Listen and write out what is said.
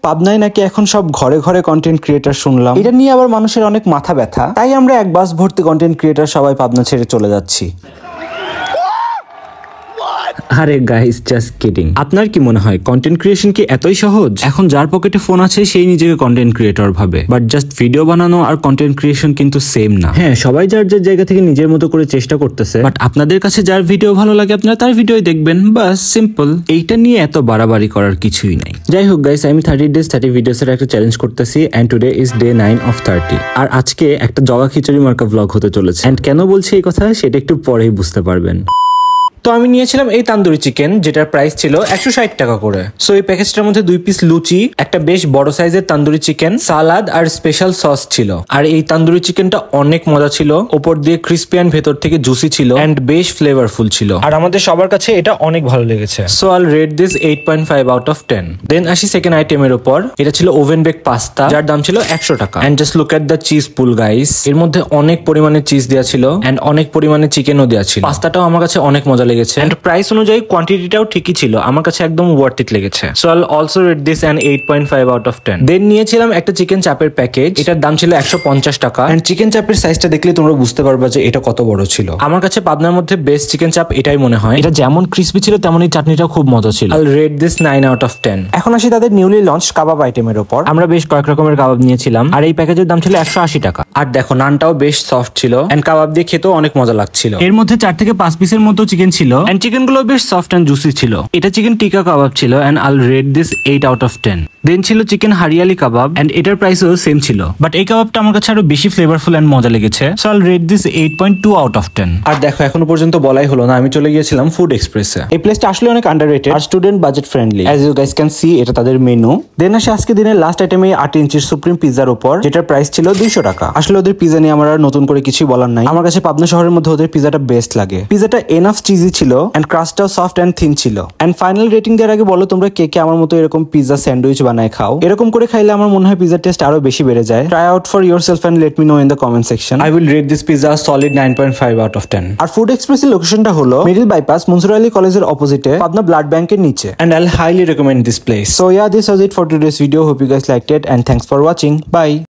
পাবনায় নাকি এখন সব ঘরে ঘরে কন্টেন্ট ক্রিয়েটর শুনলাম। এটা নিয়ে আবার মানুষের অনেক মাথা ব্যথা, তাই আমরা এক বাস ভর্তি কন্টেন্ট ক্রিয়েটর সবাই পাবনা ছেড়ে চলে যাচ্ছি। আরে গাইস, জাস্ট কিডিং। আপনার কি মনে হয় কন্টেন্ট ক্রিয়েশন কি এতই সহজ? এখন যার পকেটে ফোন আছে সেই নিজেকে কন্টেন্ট ক্রিয়েটর ভাবে, বাট জাস্ট ভিডিও বানানো আর কন্টেন্ট ক্রিয়েশন কিন্তু সেম না। হ্যাঁ, সবাই যার যার জায়গা থেকে নিজের মতো করে চেষ্টা করতেছে, বাট আপনাদের কাছে যার ভিডিও ভালো লাগে আপনারা তার ভিডিওই দেখবেন, বাস সিম্পল। এইটা নিয়ে এত বাড়াবাড়ি করার কিছুই নাই। যাই হোক গাইস, আমি 30 days 30 ভিডিওস এর একটা চ্যালেঞ্জ করতেছি, and today is day 9 of 30। আর আজকে একটা জগা খিচুড়ি মার্কা ব্লগ হতে চলেছে। এন্ড কেন বলছি এই কথা সেটা একটু পরেই বুঝতে পারবেন। তো আমি নিয়েছিলাম এই তান্দুরি চিকেন, যেটার প্রাইস ছিল 160 টাকা করে। সো এই প্যাকেজটার মধ্যে 2 পিস লুচি, একটা বেশ বড় সাইজের তান্দুরি চিকেন, সালাদ আর স্পেশাল সস ছিল। আর এই তান্দুরি চিকেনটা অনেক মজা ছিল, উপর দিয়ে ক্রিসপি এন্ড ভেতর থেকে জুসি ছিল এন্ড বেশ ফ্লেভারফুল ছিল। আর আমাদের সবার কাছে এটা অনেক ভালো লেগেছে। So Al rate this 8.5 out of 10। দেন আসি সেকেন্ড আইটেমের উপর। এটা ছিল ওভেন বেক পাস্তা, যার দাম ছিল 100 টাকা। And just look at the cheese pull guys. এর মধ্যে অনেক পরিমাণে চিজ দেওয়া ছিল এন্ড অনেক পরিমাণে চিকেনও দেওয়া ছিল। পাস্তাটাও আমার কাছে অনেক মজা লেগেছে এন্ড প্রাইস অনুযায়ী কোয়ান্টিটিটাও ঠিকই ছিল, আমার কাছে একদম ওয়ার্থ ইট লেগেছে। So Al also rate this an 8.5 out of 10। দেন নিয়েছিলাম একটা চিকেন চাপের প্যাকেজ, এটার দাম ছিল 150 টাকা। এন্ড চিকেন চাপের সাইজটা দেখলে তোমরা বুঝতে পারবে যে এটা কত বড় ছিল। আমার কাছে পাবনার মধ্যে বেস্ট চিকেন চাপ এটাই মনে হয়। এটা যেমন ক্রিসপি ছিল তেমনই চাটনিটাও খুব মজা ছিল। আল রেট দিস 9 out of 10। এখন আসি তাদের নিউলি লঞ্চ কাবাব আইটেমের উপর। আমরা বেশ কয়েক রকমের কাবাব নিয়েছিলাম আর এই প্যাকেজের দাম ছিল 180 টাকা। আর দেখো নানটাও বেশ সফট ছিল এন্ড কাবাব দিয়ে খেতেও অনেক মজা লাগছিল। এর মধ্যে 4 থেকে 5 পিসের মতো চিকেন ছিল এন্ড চিকেন গুলো বেশ সফট এন্ড জুসি ছিল। এটা চিকেন টিকা কাবাব ছিল and I'll rate this 8 out of 10। Then ছিল চিকেন হারিয়ালি কাবাব এন্ড এটার প্রাইসও সেম ছিল, বাট এই কাবাবটা আমার কাছে আরো বেশি ফ্লেভারফুল এন্ড মজা লেগেছে। So Al rate this 8.2 out of 10। আর দেখো এখনো পর্যন্ত বলাই হলো না, আমি চলে গিয়েছিলাম ফুড এক্সপ্রেসে। এই প্লেসটা আসলে অনেক আন্ডাররেটেড আর student budget friendly, as you guys can see. এটা তাদের মেনু। দেন আসে আজকে দিনের লাস্ট আইটেমে 8 ইঞ্চির সুপ্রিম পিজার উপর, যেটার প্রাইস ছিল 200 টাকা। আসলে ওদের পিজা নিয়ে আমার আর নতুন করে কিছু বলার নাই। আমার কাছে পাবনা শহরের মধ্যে ওদের পিজাটা বেস্ট লাগে। পিজাটা এনাফ চিজি ছিল এন্ড ক্রাস্টটাও সফট এন্ড থিন ছিল। এন্ড ফাইনাল রেটিং দেওয়ার আগে বলো তোমরা কে কে আমার মতো এরকম পিজা স্যান্ডউইচ বানায় খাও। এরকম করে খাইলে আমার মনে হয় পিজার টেস্ট আরো বেশি বেড়ে যায়। Try out for yourself and let me know in the comment section. I will rate this pizza solid 9.5 out of 10। আর ফুড এক্সপ্রেসের লোকেশনটা হলো মিডল বাইপাস মনসুর আলী কলেজের অপোজিটে, পাবনা ব্লাড ব্যাংকের নিচে। And I highly recommend this place. So yeah, this was it for today's video. Hope you guys liked it and thanks for watching. Bye.